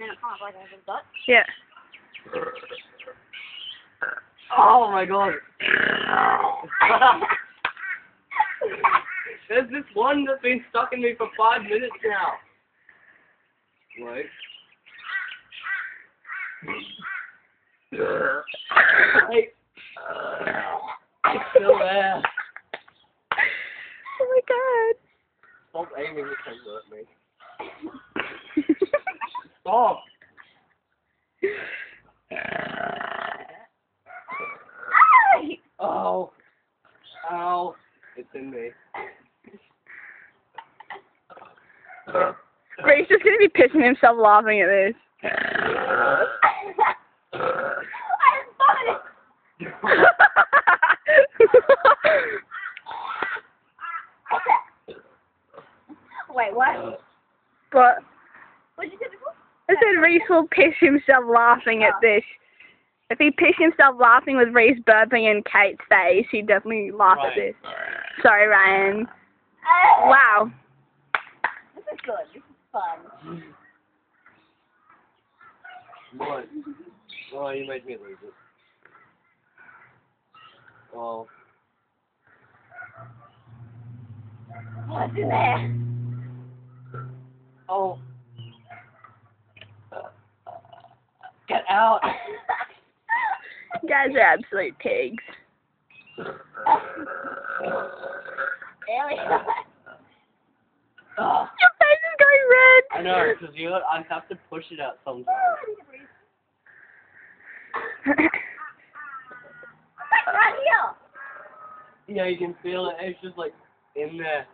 then it kind of like a little dot. Yeah. Oh my god. There's this one that's been stuck in me for 5 minutes now. Wait. Wait. It's still there. Oh my god. Stop aiming it and hurt me. Stop. Oh. Ow. It's in me. Ray's just gonna be pissing himself laughing at this. Wait, what? But What did you say before? I said Reese will piss himself laughing at this. If he pissed himself laughing with Reese burping in Kate's face, he'd definitely laugh at this. Sorry, Ryan. Wow. This is good. This is fun. What? Oh, you made me lose it. Oh. What's in there? Oh. Get out. You guys are absolute pigs. Alien. Oh. Your face is going red. I know, because I have to push it out sometimes. Right here. Yeah, you can feel it. It's just like in there.